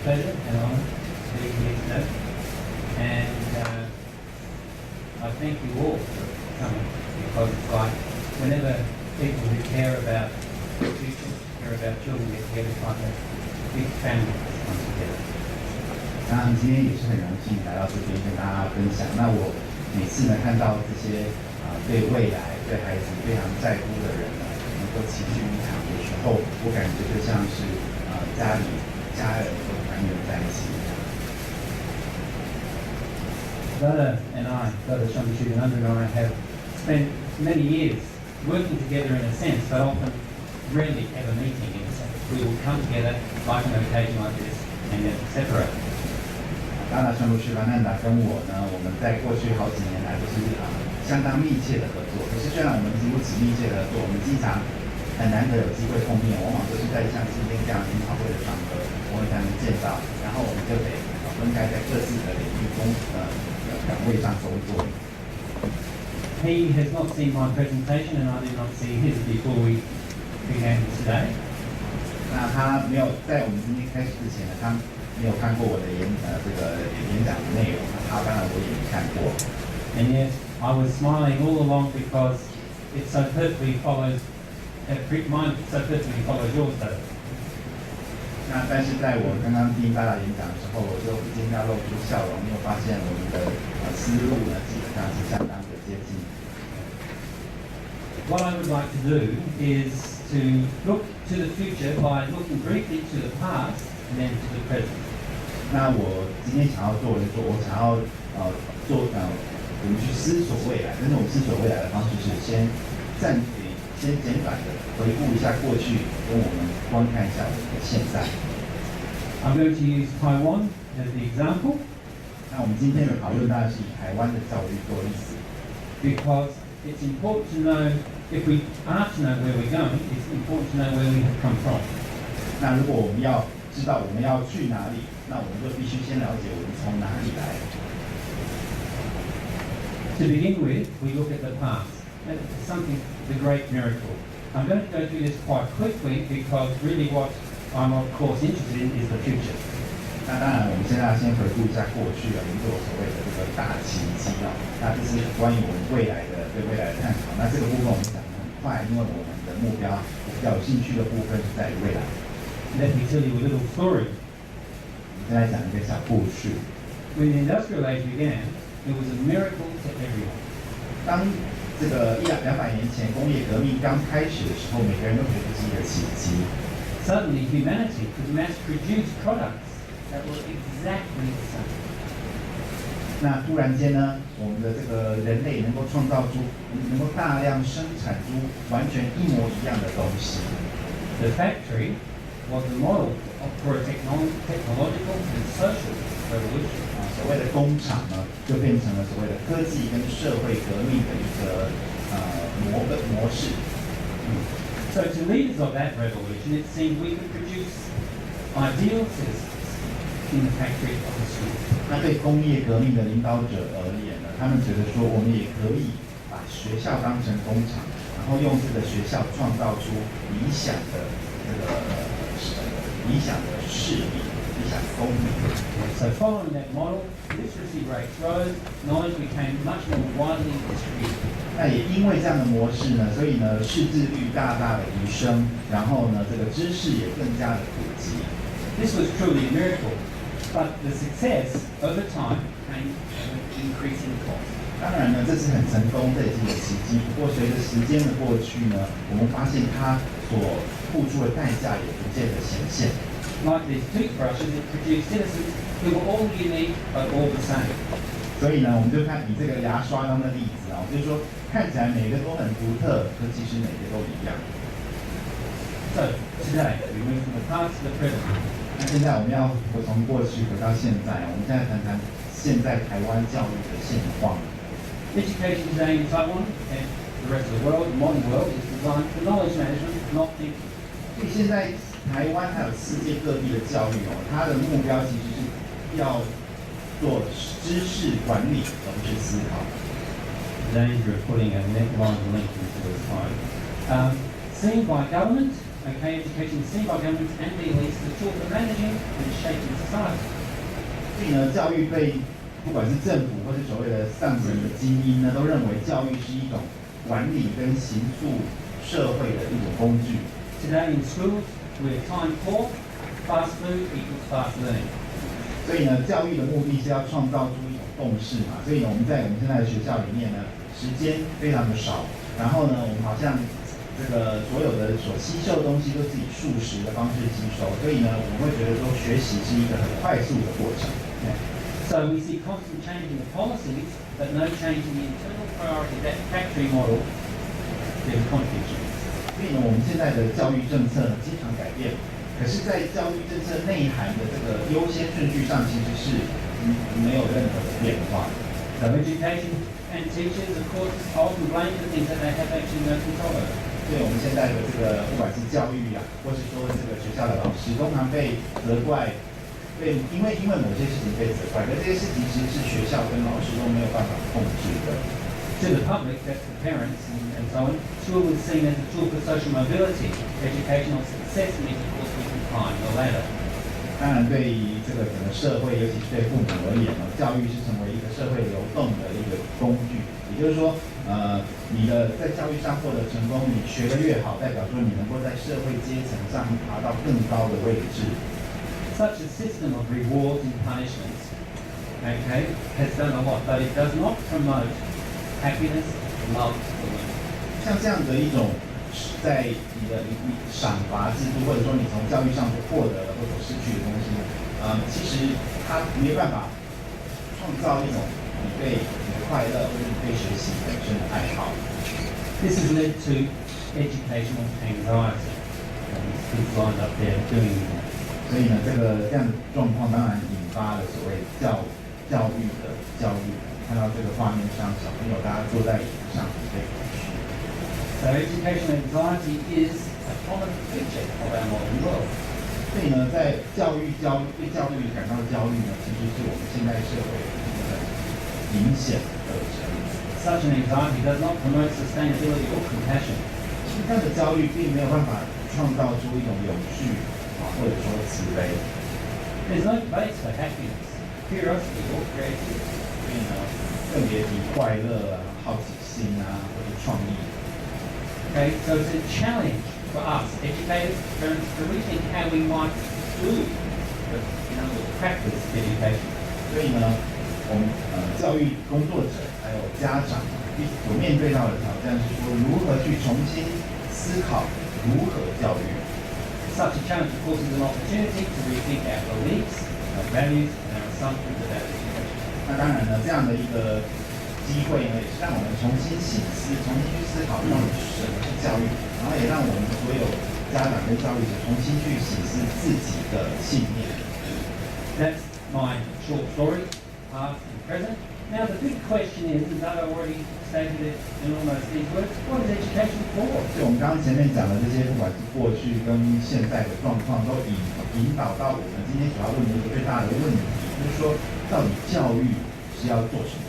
pleasure and honour being here today. And I thank you all for coming, because it's like whenever people who care about the future, care about children get together, it's like a big family that comes together. 那今天也是很荣幸来到这边跟大家分享。那我每次呢看到这些对未来、对孩子非常在乎的人呢，能够齐聚一堂的时候，我感觉就像是家人都团圆在一起一样。Brother and I, Brother Shamishu and Ananda and I have spent many years working together in a sense, but often rarely ever meeting in a sense. We will come together like an occasion like this and then separate. 当然，圣路士班南达跟我呢，我们在过去好几年来都是相当密切的合作。可是虽然我们如此密切的合作，我们经常很难得有机会碰面，往往都是在像今天这样研讨会的场合，我们才能见到，然后我们就得分开在各自的领域岗位上工作。He has not seen my presentation, and I did not see his before we began today. 那他没有在我们今天开始之前呢，他没有看过我的演讲的内容，他当然我也没看过。And yet I was smiling all along because it so perfectly follows, mine so perfectly follows yours though. 那但是在我刚刚听大家演讲的时候，我就不禁要露出笑容，因为发现我们的思路呢，基本上是相当的接近。What I would like to do is to look to the future by looking briefly to the past and then to the present. 那我今天想要做的是，我想要我们去思索未来，但是我们思索未来的方式是先简短的回顾一下过去，跟我们观看一下我们的现在。I'm going to use Taiwan as the example. 那我们今天的讨论当然是以台湾的教育做例子 because it's important to know, if we are to know where we're going, it's important to know where we have come from. 那如果我们要知道我们要去哪里，那我们就必须先了解我们从哪里来。To begin with, we look at the past. Something, the great miracle. I'm going to go through this quite quickly because really what I'm of course interested in is the future. 那当然，我们现在先回顾一下过去我们做所谓的这个大奇迹那这是关于我们对未来的探讨。那这个部分我们讲得很快，因为我们的目标比较有兴趣的部分是在于未来。Let me tell you a little story. 我们先来讲一个小故事。When the industrial age began, it was a miracle to everyone. 当这个200年前工业革命刚开始的时候，每个人都觉得是一个奇迹。Suddenly, humanity could mass produce products that were exactly the same. 那突然间呢，我们的这个人类能够创造出，能够大量生产出完全一模一样的东西。The factory was the model for a technological and social revolution. 所谓的工厂呢，就变成了所谓的科技跟社会革命的一个模式。So to leaders of that revolution, it seemed we could produce ideal citizens in the factory of the school. 那对工业革命的领导者而言呢，他们觉得说，我们也可以把学校当成工厂，然后用这个学校创造出理想的市民。So following that model, literacy rates rose, knowledge became much more widely distributed. 那也因为这样的模式呢，所以呢，识字率大大的提升，然后呢，这个知识也更加的普及。This was truly a miracle, but the success over time came with increasing cost. 当然呢，这是很成功，这也是一个奇迹。不过随着时间的过去呢，我们发现它所付出的代价也逐渐的显现。Like these toothbrushes, it produced citizens who were all unique but all the same. 所以呢，我们就看以这个牙刷当的例子就是说看起来每个都很独特，可其实每个都一样。So today we move from the past to the present. 那现在我们要从过去回到现在，我们现在谈谈现在台湾教育的现况。Education today in Taiwan and the rest of the world, the modern world, is designed for knowledge management, not thinking. 所以现在台湾还有世界各地的教育它的目标其实是要做知识管理，而不是思考。The danger of putting a net line link into this time. Seen by government Okay, education is seen by governments and the elites as a tool for managing and shaping society. 所以呢，教育被不管是政府或是所谓的上层的精英呢，都认为教育是一种管理跟形塑社会的一种工具。Today in schools, we're time poor, fast food equals fast learning. 所以呢，教育的目的是要创造出一种共识嘛。所以呢，我们在我们现在的学校里面呢，时间非常的少，然后呢，我们好像这个所有的所吸收的东西都是以速食的方式吸收，所以呢，我们会觉得说学习是一个很快速的过程。So we see constant change in the policies, but no change in the internal priority that factory model is contribution. 所以呢，我们现在的教育政策呢经常改变，可是，在教育政策内涵的这个优先顺序上，其实是没有任何的变化。So education and teachers, of course, often blame for things that they have actually no control over. 所以我们现在的这个不管是教育啊，或是说这个学校的老师，通常被责怪，因为某些事情被责怪，可这些事情其实是学校跟老师都没有办法控制的。To the public, that's the parents and so on, school is seen as a tool for social mobility, educational success means of course we can climb the ladder. 当然，对于这个整个社会，尤其是对父母而言呢，教育是成为一个社会流动的一个工具。也就是说，你的在教育上获得成功，你学得越好，代表说你能够在社会阶层上爬到更高的位置。Such a system of rewards and punishments, okay, has done a lot, but it does not promote happiness, love, or learning. 像这样的一种在你的赏罚制度，或者说你从教育上所获得的或所失去的东西呢，其实它没办法创造一种你对你的快乐或者你对学习本身的爱好。This has led to educational anxiety. Kids lined up there doing that. 所以呢，这样的状况当然引发了所谓教育的焦虑。看到这个画面上，小朋友大家坐在椅子上被考试。So educational anxiety is a common feature of our modern world. 所以呢，在对教育感到焦虑呢，其实是我们现代社会一个很明显的特征。Such an anxiety does not promote sustainability or compassion. 这样的焦虑并没有办法创造出一种永续或者说慈悲。There's no place for happiness, curiosity, or creativity. 所以呢，更别提快乐啊、好奇心啊，或者创意。Okay, so it's a challenge for us, educators, parents, to rethink how we might do practice education. 所以呢，我们教育工作者还有家长所面对到的挑战是说，如何去重新思考如何教育。Such a challenge, of course, is an opportunity to rethink our beliefs, our values, and our assumptions about education. 那当然呢，这样的一个机会呢，也是让我们重新省思、重新去思考到底什么是教育，然后也让我们所有家长跟教育者重新去省思自己的信念。That's my short story, past and present. Now the big question is, as I've already stated it in almost these words, what is education for? 所以我们刚刚前面讲的这些，不管是过去跟现在的状况，都引导到我们今天所要问的一个最大的问题，就是说，到底教育是要做什么？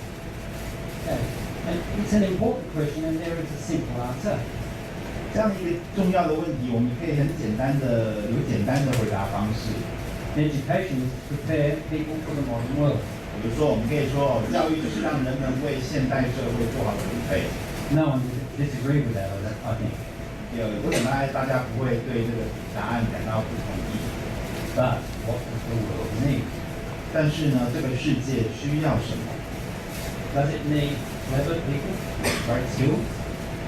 Okay. And it's an important question, and there is a simple answer. 这样一个重要的问题，我们可以有简单的回答方式。Education is to prepare people for the modern world. 比如说，我们可以说，教育就是让人们为现代社会做好准备。No one would disagree with that, I think. 我想大家不会对这个答案感到不同意。But what does the world need? 但是呢，这个世界需要什么？ Does it need clever people, great skills?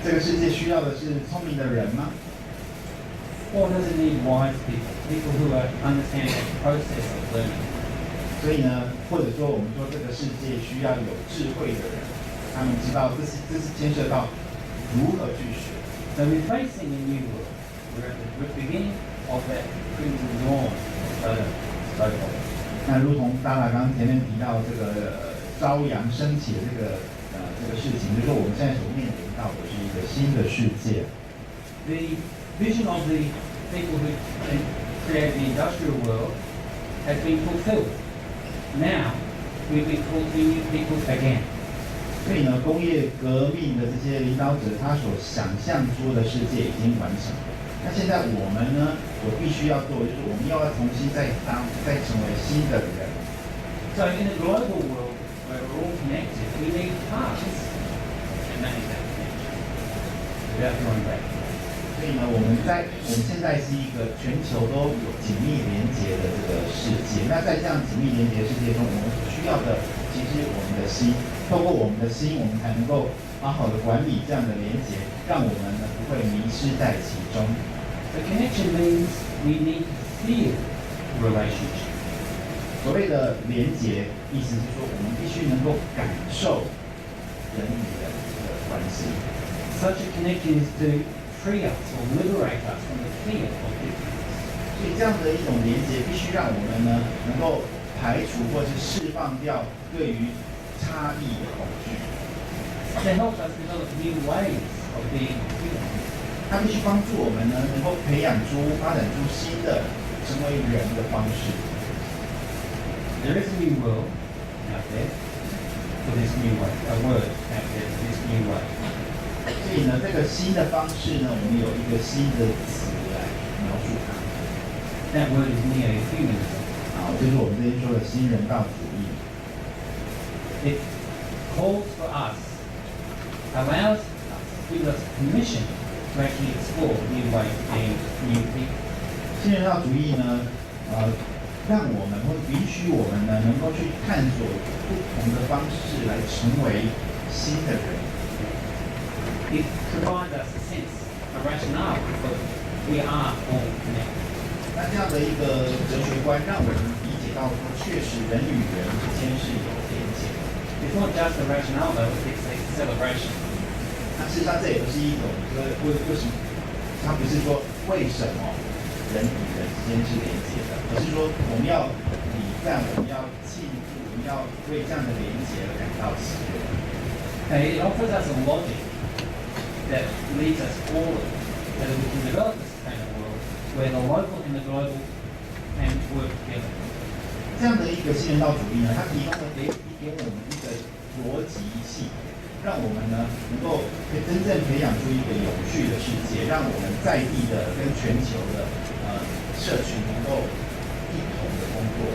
这个世界需要的是聪明的人吗？ Or does it need wise people, people who understand the process of learning? 所以呢，或者说我们说这个世界需要有智慧的人，他们知道这是牵涉到如何去学。So we're facing a new world. We're at the beginning of that crimson dawn, so called. 那如同达拉刚前面提到这个朝阳升起的这个事情，就是说我们现在所面临到的是一个新的世界。The vision of the people who created the industrial world has been fulfilled. Now we've been called to be new people again. 所以呢，工业革命的这些领导者，他所想象出的世界已经完成了。那现在我们呢，必须要做，就是我们要重新再成为新的人。So in a global world where we're all connected, we need parts to manage that connection without drawing back. 所以呢，我们现在是一个全球都有紧密连接的这个世界。那在这样紧密连接的世界中，我们所需要的其实我们的心，透过我们的心，我们才能够好好的管理这样的连接，让我们呢不会迷失在其中。The connection means we need to feel relationship. 所谓的连结，意思是说我们必须能够感受人与人的关系。Such a connection is to free us or liberate us from the fear of difference. 所以这样的一种连结，必须让我们呢能够排除或是释放掉对于差异的恐惧。To help us develop new ways of being human. 它必须帮助我们呢能够发展出新的成为人的方式。There is a new world out there for this new way, a word out there for this new way. 所以呢，这个新的方式呢，我们有一个新的词来描述它。That word is Neohumanism. 就是我们这边说的新人道主义。It calls for us, allows us, gives us permission to actually explore new ways of being new people. 新人道主义呢，让我们或允许我们呢，能够去探索不同的方式来成为新的人。It provides us a sense, a rationale, because we are all connected. 那这样的一个哲学观，让我们理解到说，确实人与人之间是有连接的。It's not just a rationale, though; it's a celebration. 那事实上，这也不是一种为什么，它不是说为什么人与人之间是连接的，而是说我们要礼赞，我们要庆祝，我们要为这样的连接而感到喜悦。It offers us a logic that leads us forward, so that we can develop a sustainable world where the local and the global can work together. 这样的一个新人道主义呢，它提供了给我们一个逻辑系统，让我们呢能够真正培养出一个永续的世界，让我们在地的跟全球的社群能够一同的工作。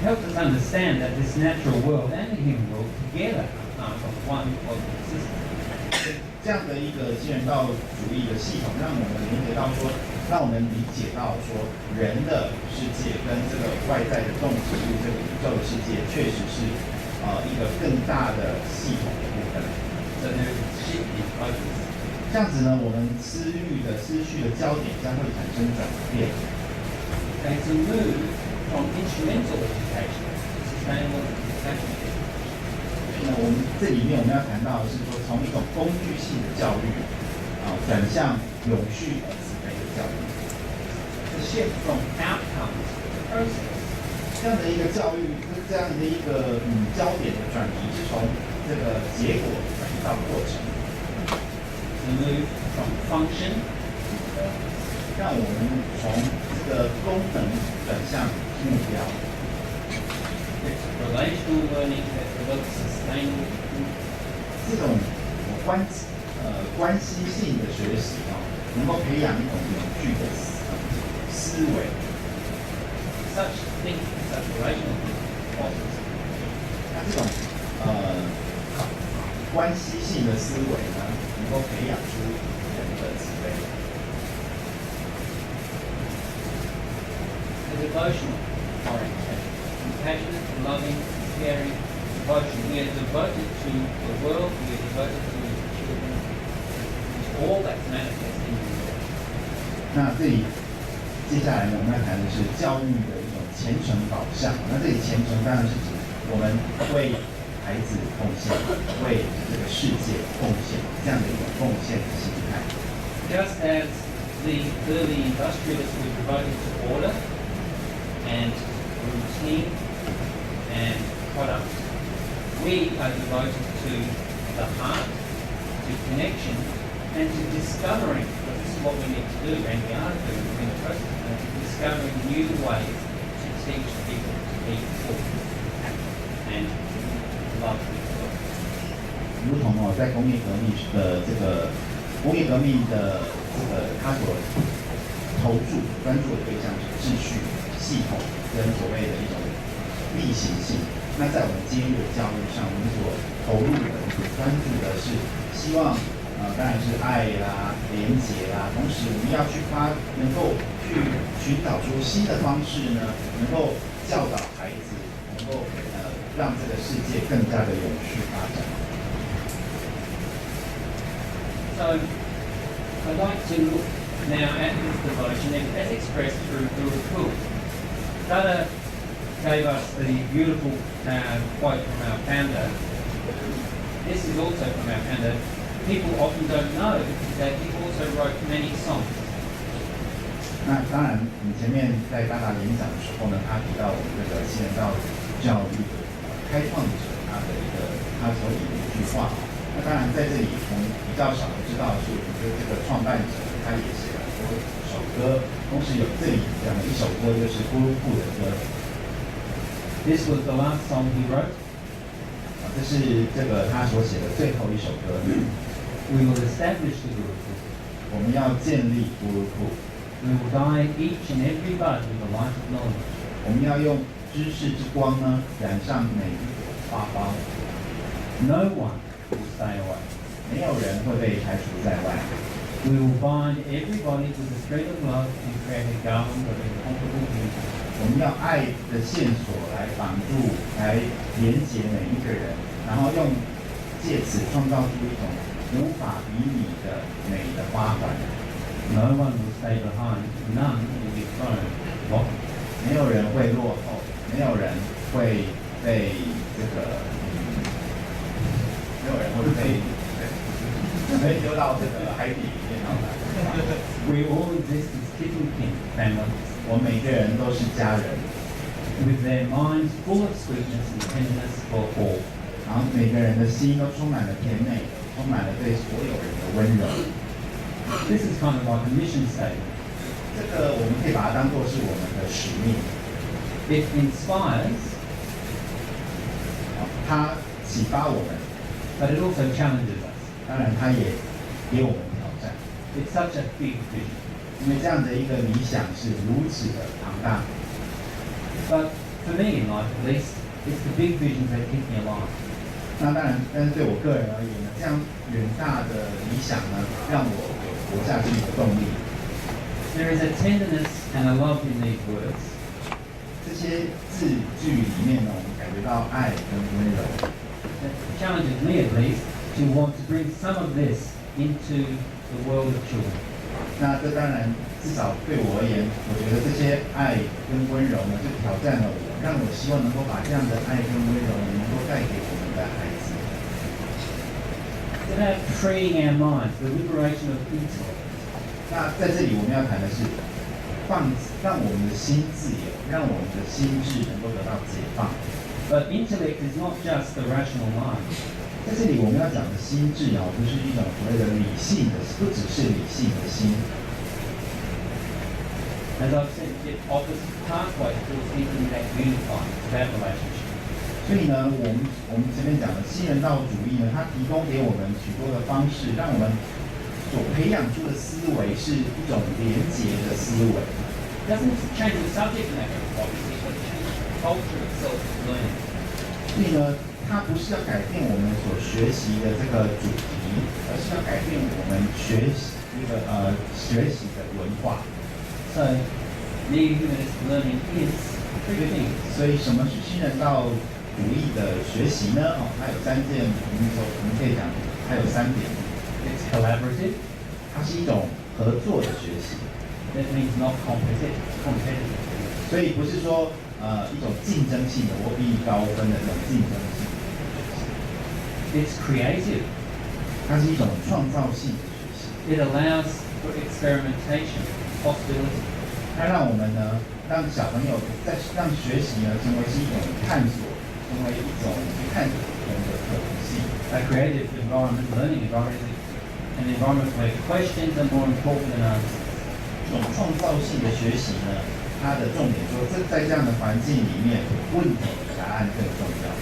It helps us understand that this natural world and the human world together are part of one cosmic system. 这样的一个新人道主义的系统，让我们连接到说，让我们理解到说，人的世界跟这个外在的动植物这个宇宙的世界，确实是一个更大的系统的部分。So there is a shift in focus. 这样子呢，我们思绪的焦点将会产生转变。And to move from instrumental education to sustainable education. 那我们这里面我们要谈到的是说，从一种工具性的教育转向永续而慈悲的教育。The shift from outcomes to process. 这样的一个教育，这样的一个焦点的转移，是从这个结果转移到过程。To move from function, 让我们从这个功能转向目标。it's relational learning that develops sustainable. 这种关系性的学习能够培养一种永续的思维。Such thinking, such relational thinking, fosters. 那这种关系性的思维呢，能够培养出人的慈悲。The devotional orientation, compassionate, loving, caring, devotion. We are devoted to the world, we are devoted to the children. It's all that's manifested in the world. 那这里接下来呢，我们要谈的是教育的一种虔诚导向。那这里虔诚当然是指我们为孩子奉献，为这个世界奉献这样的一种奉献的心态。Just as the early industrialists were devoted to order and routine and product, we are devoted to the heart, to connection, and to discovering, well, this is what we need to do, and we are doing in the process of discovering new ways to teach people to be full and love each other. 如同在工业革命的这个它所投注专注的对象是秩序、系统跟所谓的一种例行性。那在我们今日的教育上，我们所投入的、所专注的是希望当然是爱啦、连结啦，同时我们要去能够去寻找出新的方式呢，能够教导孩子，能够让这个世界更加的永续发展。So, I'd like to look now at this devotion as expressed through Gurukula. Dada gave us the beautiful quote from our founder. This is also from our founder. People often don't know that he also wrote many songs. 那当然，你前面在大演讲的时候呢，他提到我们这个新人道教育的开创者，他所引的一句话。那当然，在这里我们比较少知道是我们的这个创办者，他也写了很多首歌，同时有这里讲的一首歌就是 Gurukula 的歌。This was the last song he wrote. 这是这个他所写的最后一首歌。We will establish the Gurukula. 我们要建立 Gurukula. We will guide each and every bud with the light of knowledge. 我们要用知识之光呢，染上每一朵花苞。No one will stay away. 没有人会被排除在外。We will bind everybody with the thread of love and create a garland of incomparable beauty. 我们要爱的线索来绑住，来连接每一个人，然后借此创造出一种无法比拟的美的花环。No one will stay behind. None will be thrown off. 没有人会落后，没有人会被没有人会被丢到这个海底里面。We all exist as kith and kin families. 我们每个人都是家人 ，with their minds full of sweetness and tenderness for all. 然后每个人的心都充满了甜美，充满了对所有人的温柔。This is kind of like a mission statement. 这个我们可以把它当作是我们的使命。It inspires. 它启发我们 but it also challenges us. 当然它也给我们挑战。It's such a big vision. 因为这样的一个理想是如此的庞大。But for me in life at least, it's the big visions that keep me alive. 那当然，但是对我个人而言呢，这样远大的理想呢，让我有活下去的动力。There is a tenderness and a love in these words. 这些字句里面呢，我们感觉到爱跟温柔。That challenges me at least to want to bring some of this into the world of children. 那这当然，至少对我而言，我觉得这些爱跟温柔呢，就挑战了我，让我希望能够把这样的爱跟温柔能够带给我们的孩子。It's about freeing our minds, the liberation of intellect. 那在这里我们要谈的是，让我们的心自由，让我们的心智能够得到解放。But intellect is not just the rational mind. 在这里我们要讲的心智啊，不是一种所谓的理性的，不只是理性的心。As I've said, it offers pathways towards thinking that unifies, that relationship. 所以呢，我们前面讲的新人道主义呢，它提供给我们许多的方式，让我们所培养出的思维是一种连结的思维。It doesn't change the subject matter, obviously, but it changes the culture itself of learning. 所以呢，它不是要改变我们所学习的这个主题，而是要改变我们学习的文化。So, Neohumanism learning is three things. 所以什么是新人道主义的学习呢？它有3件，我们可以讲，它有3点。It's collaborative. 它是一种合作的学习。That means not competitive. 所以不是说一种竞争性的，我比你高分的这种竞争性的学习。It's creative. 它是一种创造性的学习。It allows for experimentation, possibility. 它让我们呢，让小朋友让学习呢，成为是一种探索，成为一种探索不同的可能性。A creative environment, learning environment, is an environment where questions are more important than answers. 这种创造性的学习呢，它的重点说，在这样的环境里面，问题的答案更重要。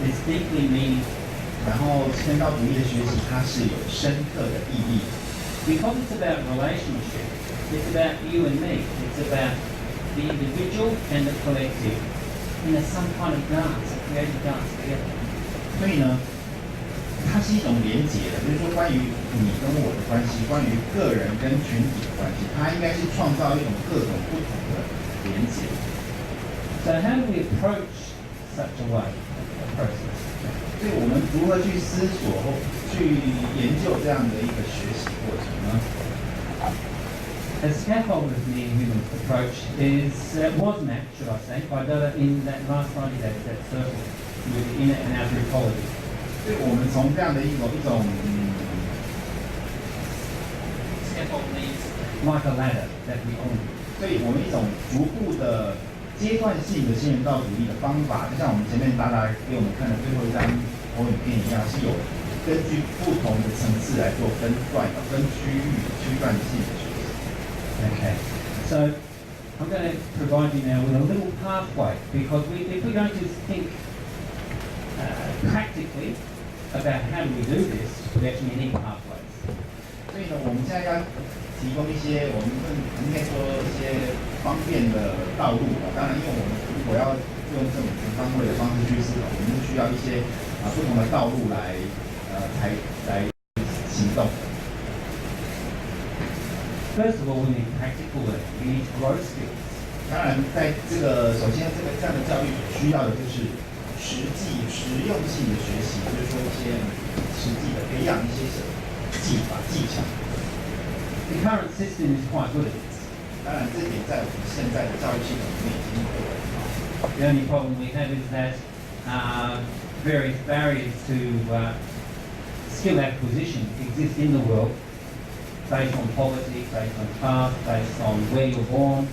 It's deeply meaningful. 然后新人道主义的学习，它是有深刻的意义。Because it's about relationship, It's about you and me. It's about the individual and the collective in some kind of dance, a creative dance together. 所以呢，它是一种连结的，就是说关于你跟我的关系，关于个人跟群体的关系，它应该是创造一种各种不同的连结。So how do we approach such a way, a process? 所以我们如何去思索、去研究这样的一个学习过程呢？ The scaffold of Neohumanism approach was mapped, should I say, by Dada in that last 90 days, that circle in and out of ecology. 所以我们从这样的一种Scaffold means like a ladder that we own. 所以我们一种逐步的阶段性的新人道主义的方法，就像我们前面大家给我们看的最后一张投影片一样，是有根据不同的层次来做分段的、分区段性的学习。Okay, so I'm going to provide you now with a little pathway because if we're going to think practically about how do we do this, we actually need pathways. 所以呢，我们现在要提供一些我们应该说一些方便的道路啊。当然，因为我们如果要用这种全方位的方式去思考，我们是需要一些不同的道路来行动。First of all, we need practical learning. We need to grow skills. 当然，在首先这样的教育所需要的就是实用性的学习，就是说一些实际的培养一些技巧。The current system is quite good at this. 当然，这点在我们现在的教育系统里面已经做得很好。The only problem we have is that various barriers to skill acquisition exist in the world, based on poverty, based on caste, based on where you're born.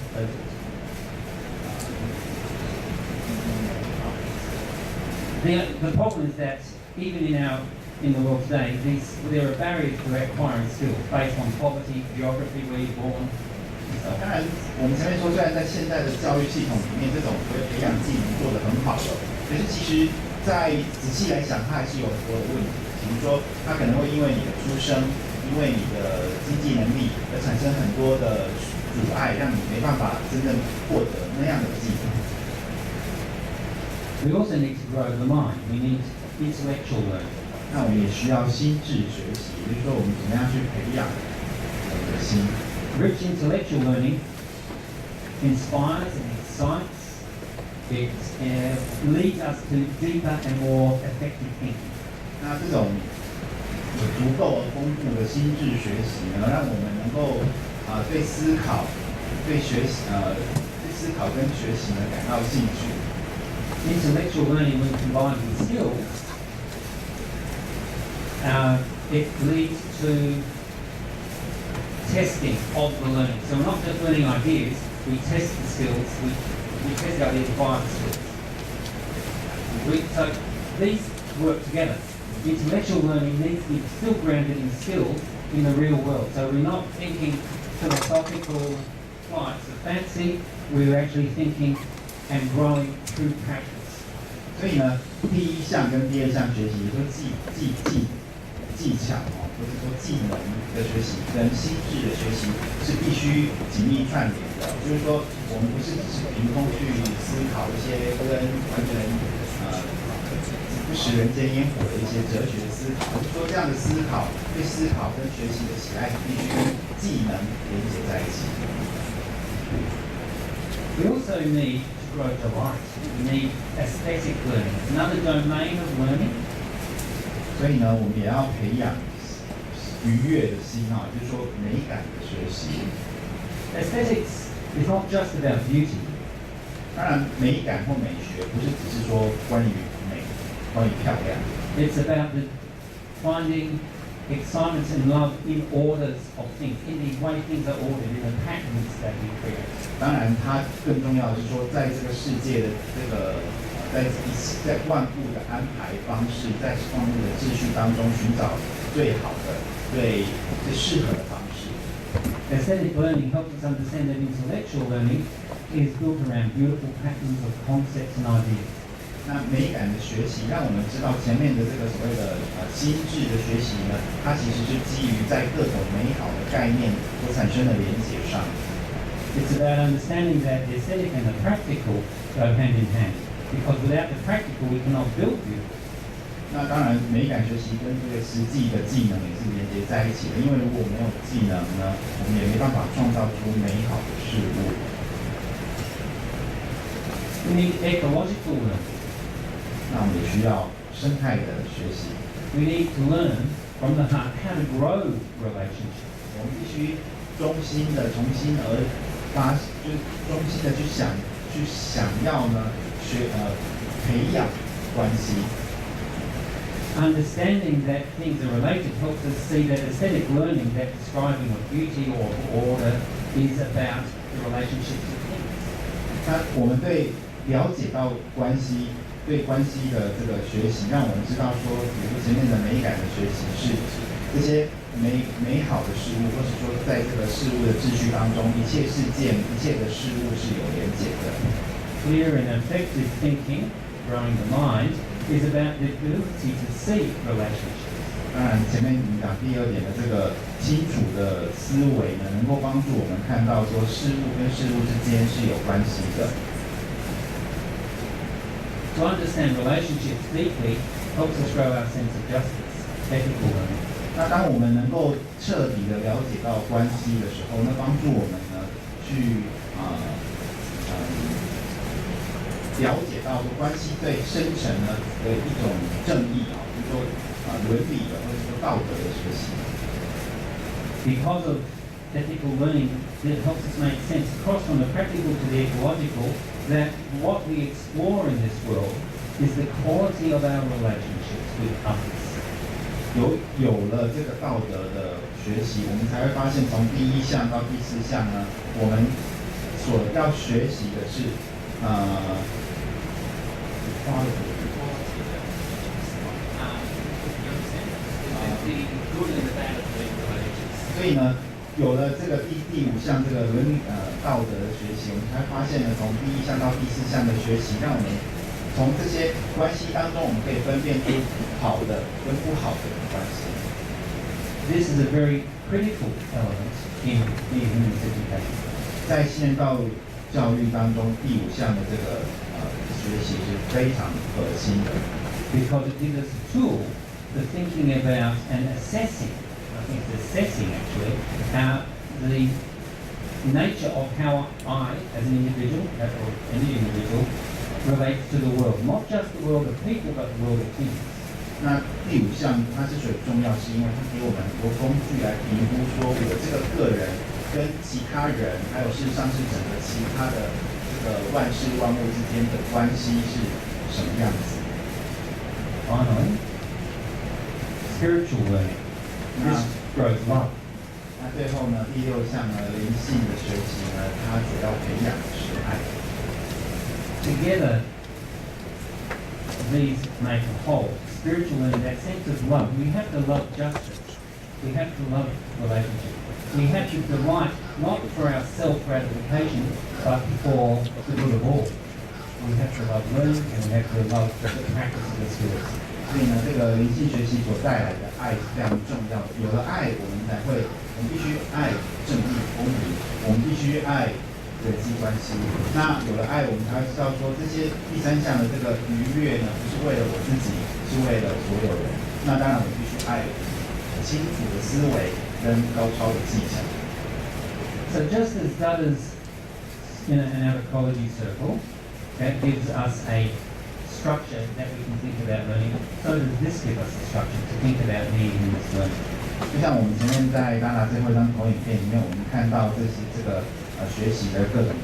The problem is that even in the world today, there are barriers to acquiring skills based on poverty, geography, where you're born. 当然，我们前面说，虽然在现在的教育系统里面，这种所谓培养技能做得很好了，可是其实，在仔细来想，它还是有很多的问题。比如说，它可能会因为你的出生，因为你的经济能力，而产生很多的阻碍，让你没办法真正获得那样的技能。We also need to grow the mind. We need intellectual learning. 那我们也需要心智学习，也就是说，我们怎么样去培养我们的心。Rich intellectual learning inspires and excites. It leads us to deeper and more effective thinking. 那这种足够丰富的心智学习呢，让我们能够对思考、对学习、对思考跟学习呢感到兴趣。Intellectual learning, when combined with skills, it leads to testing of the learning. So we're not just learning ideas, we test the skills, we test the ideas by the skills. So these work together. Intellectual learning needs to be still grounded in skills in the real world. So we're not thinking philosophical flights of fancy, we're actually thinking and growing through practice. 所以呢，第一项跟第二项学习，也就是技巧或者说技能的学习跟心智的学习是必须紧密串联的。就是说，我们不是只是凭空去思考一些跟完全不食人间烟火的一些哲学思考，就是说这样的思考对思考跟学习的喜爱必须跟技能连接在一起。We also need to grow delight. We need aesthetic learning. It's another domain of learning. 所以呢，我们也要培养愉悦的心就是说美感的学习。Aesthetics is not just about beauty. 当然，美感或美学不是只是说关于美、关于漂亮。It's about finding excitement and love in orders of things, in the way things are ordered, in the patterns that we create. 当然，它更重要的是说，在这个世界的在万物的安排方式，在万物的秩序当中寻找最好的、最适合的方式。Aesthetic learning helps us understand that intellectual learning is built around beautiful patterns of concepts and ideas. 那美感的学习，让我们知道前面的这个所谓的心智的学习呢，它其实是基于在各种美好的概念所产生的连结上。It's about understanding that the aesthetic and the practical go hand in hand. Because without the practical, we cannot build beautiful. 那当然，美感学习跟这个实际的技能也是连接在一起的。因为如果没有技能呢，我们也没办法创造出美好的事物。We need ecological learning. 那我们也需要生态的学习。We need to learn from the heart how to grow relationships. 我们必须衷心的、从心而发，就是衷心的去想要呢，培养关系。Understanding that things are related helps us see that aesthetic learning, that describing of beauty or order, is about the relationships of things. 那我们对了解到关系。对关系的这个学习，让我们知道说，比如说前面的美感的学习是这些美好的事物，或是说在这个事物的秩序当中，一切事件、一切的事物是有连结的。Clear and effective thinking, growing the mind, is about the ability to see relationships. 当然，前面我们讲第二点的这个清楚的思维呢，能够帮助我们看到说事物跟事物之间是有关系的。To understand relationships deeply helps us grow our sense of justice, ethical learning. 那当我们能够彻底的了解到关系的时候，那帮助我们呢去了解到关系最深层的一种正义比如说伦理的或者说道德的学习。Because of ethical learning, it helps us make sense across from the practical to the ecological. That what we explore in this world is the quality of our relationships with others. 有了这个道德的学习，我们才会发现，从第一项到第四项呢，我们所要学习的是所以呢，有了这个第五项这个伦理道德的学习，我们才发现呢，从第一项到第四项的学习，让我们从这些关系当中，我们可以分辨出好的跟不好的关系。This is a very critical element in Neohumanism education. 在新人道教育当中，第五项的这个学习是非常核心的 ，because it gives us a tool for thinking about and assessing. I think it's assessing actually the nature of how I, as an individual, or any individual, relates to the world. Not just the world of people, but the world of things. 那第五项它之所以重要，是因为它给我们很多工具来评估，说我这个个人跟其他人，还有事实上是整个其他的这个万事万物之间的关系是什么样子。Finally, spiritual learning. This grows love. 那最后呢，第六项呢，灵性的学习呢，它主要培养的是爱。Together, these make a whole. Spiritual learning, that sense of love. We have to love justice. We have to love relationships. We have to delight not for our self-gratification, but for the good of all. We have to love learning, and we have to love the practice of the skills. 所以呢，这个灵性学习所带来的爱是非常重要的。有了爱，我们才会，我们必须爱正义、公平，我们必须爱人际关系。那有了爱，我们才会知道说，这些第三项的这个愉悦呢，不是为了我自己，是为了所有人。那当然，我必须爱清楚的思维跟高超的技巧。So just as that is in an ecology circle, that gives us a structure that we can think about learning, so does this give us a structure to think about needing this learning. 就像我们前面在当然最后一张投影片里面，我们看到这个学习的各种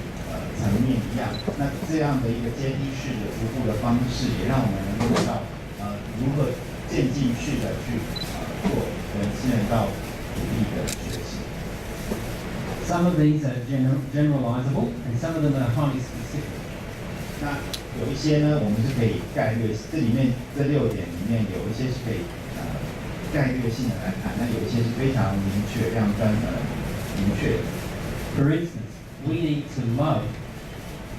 层面一样，那这样的一个阶梯式的逐步的方式，也让我们能够知道如何渐进式的去做跟新人道主义的学习。Some of these are generalizable, and some of them are highly specific. 那有一些呢，我们是可以概略，这里面这6点里面有一些是可以概略性的来看，那有一些是非常明确、非常明确的。For instance, we need to love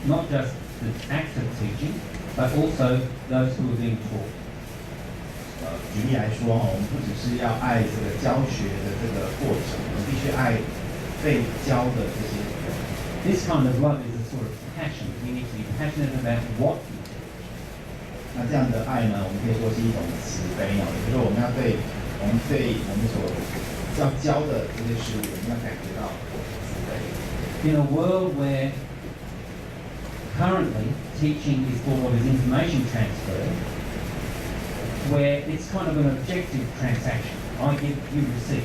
not just the act of teaching, but also those who are being taught. 举例来说我们不只是要爱这个教学的这个过程，我们必须爱被教的这些人。This kind of love is a sort of passion. We need to be passionate about what we do. 那这样的爱呢，我们可以说是一种慈悲也就是说我们要对我们所要教的这些事物，我们要感觉到慈悲。In a world where currently teaching is thought of as information transfer, where it's kind of an objective transaction. I give, you receive.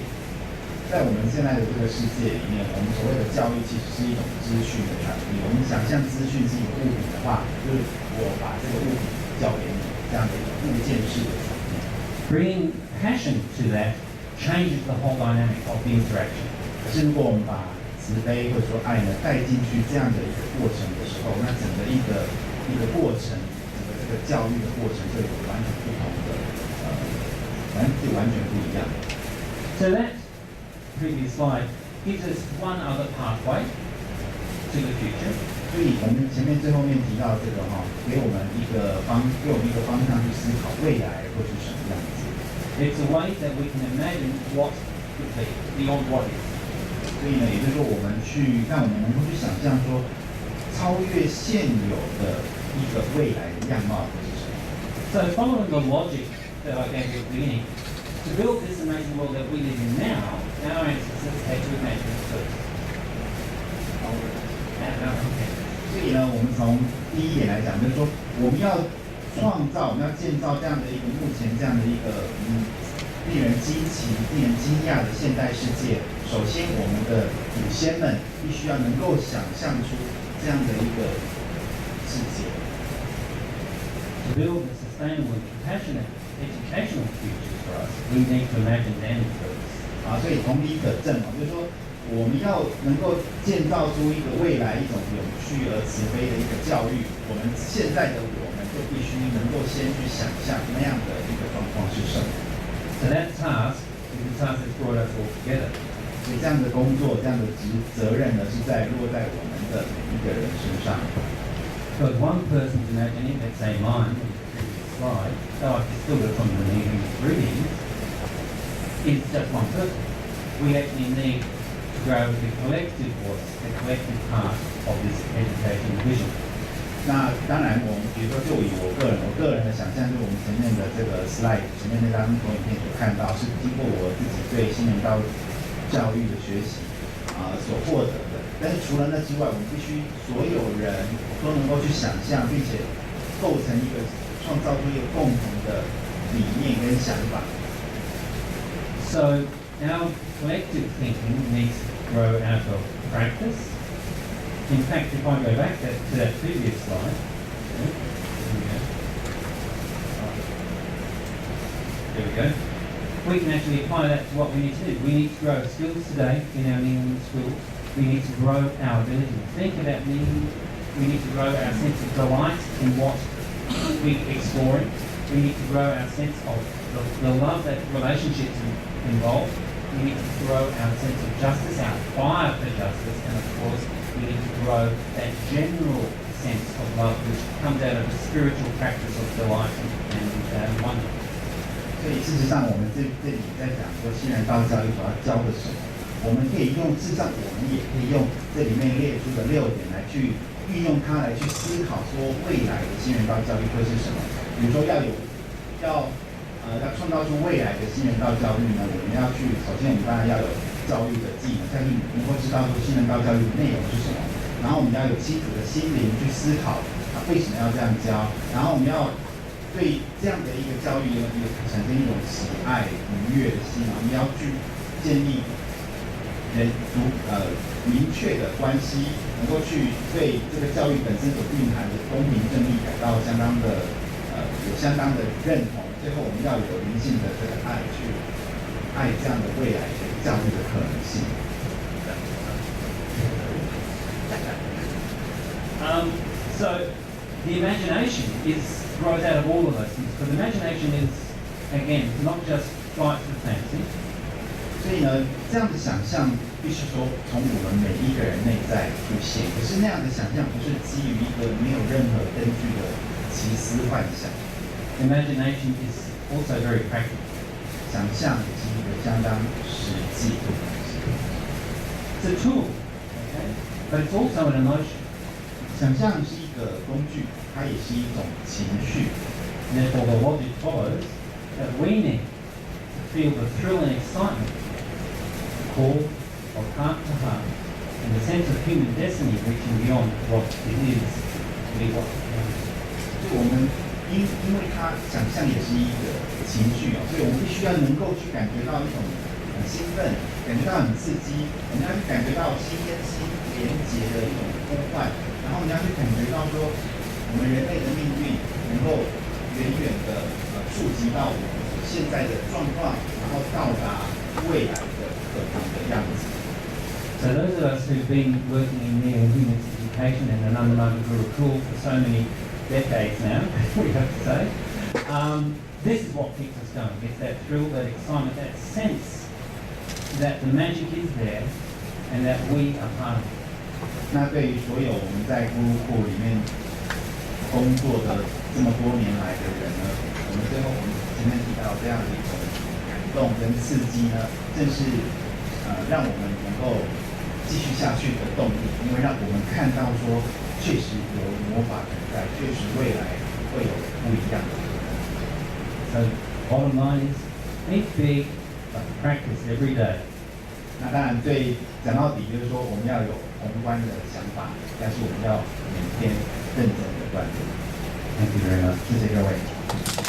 在我们现在的这个世界里面，我们所谓的教育其实是一种资讯的传递。我们想象资讯是一个物品的话，就是我把这个物品交给你，这样的一个物件式的传递。Bringing passion to that changes the whole dynamic of the interaction. 可是如果我们把慈悲或者说爱呢带进去这样的一个过程的时候，那整个一个过程，整个这个教育的过程就有完全不同的，完全不一样。So that previous slide gives us one other pathway to the future. 所以我们前面最后面提到这个给我们一个方向去思考未来会是什么样子。It's a way that we can imagine what could be beyond what is. 所以呢，也就是说让我们能够去想象说，超越现有的一个未来的样貌会是什么。So following the logic that I gave you at the beginning, to build this amazing world that we live in now, our ancestors had to imagine it first. 所以呢，我们从第一点来讲，就是说我们要建造这样的一个目前这样的一个令人惊奇、令人惊讶的现代世界。首先，我们的祖先们必须要能够想象出这样的一个世界。To build a sustainable and compassionate educational future for us, we need to imagine them first. 所以同理可证就是说，我们要能够建造出一个未来一种永续而慈悲的一个教育，我们现在的我们就必须能够先去想象那样的一个状况是什么。So that task is the task that's brought us all together. 所以这样的工作、这样的责任呢，是落在我们的每一个人身上。Because one person's imagining, let's say mine, on the previous slide, though I've distilled it from the Neohumanism readings, is just one person. We actually need to grow the collective voice, the collective part of this education vision. 那当然，我们比如说，就以我个人的想象，就是我们前面的这个 slide， 前面那张投影片所看到，是经过我自己对新人道教育的学习所获得的。但是除了那之外，我们必须所有人都能够去想象，并且创造出一个共同的理念跟想法。So our collective thinking needs to grow out of practice. In fact, if I go back to that previous slide, there we go. We can actually apply that to what we need to do. We need to grow skills today in our Neohumanism schools. We need to grow our ability to think about meaning. We need to grow our sense of delight in what we're exploring. We need to grow our sense of the love that relationships involve. We need to grow our sense of justice, our fire for justice, and of course, we need to grow that general sense of love which comes out of a spiritual practice of delight and wonder. 所以事实上，我们这里在讲说新人道教育所要教的什么，我们可以用，事实上我们也可以用这里面列出的6点来去运用它来去思考说未来的新人道教育会是什么。比如说要创造出未来的新人道教育呢，我们首先我们当然要有教育的技能，再去能够知道说新人道教育的内容是什么，然后我们要有清楚的心灵去思考为什么要这样教，然后我们要对这样的一个教育呢，也产生一种喜爱愉悦的心，我们要去建立明确的关系，能够去对这个教育本身所蕴含的公平正义感到有相当的认同。最后，我们要有灵性的这个爱，去爱这样的未来的教育的可能性。So the imagination grows out of all of those things. Because imagination is, again, not just flight to fancy. 所以呢，这样的想象必须说从我们每一个人内在出现。可是那样的想象不是基于一个没有任何根据的奇思幻想。Imagination is also very practical. 想象也是一个相当实际的东西。It's a tool, okay? But it's also an emotion. 想象是一个工具，它也是一种情绪。Therefore, the logic follows that we need to feel the thrill and excitement, call of heart to heart, and the sense of human destiny reaching beyond what it is to be what. 就我们因为它想象也是一个情绪所以我们必须要能够去感觉到一种很兴奋，感觉到很刺激，我们要去感觉到心跟心连结的一种呼唤，然后我们要去感觉到说，我们人类的命运能够远远的触及到我们现在的状况，然后到达未来的可能的样子。So those of us who've been working in Neohumanism education and Ananda Gurukula for so many decades now, we have to say, this is what keeps us going. It's that thrill, that excitement, that sense that the magic is there and that we are part of it. 那对于所有我们在Gurukula里面工作的这么多年来的人呢，我们最后我们前面提到这样的一种感动跟刺激呢，正是让我们能够继续下去的动力，因为让我们看到说，确实有魔法存在，确实未来会有不一样的可能。So bottom line is, think big, but practice every day. 那当然，讲到底就是说，我们要有宏观的想法，但是我们要每天认真的锻炼。Thank you very much. 谢谢各位。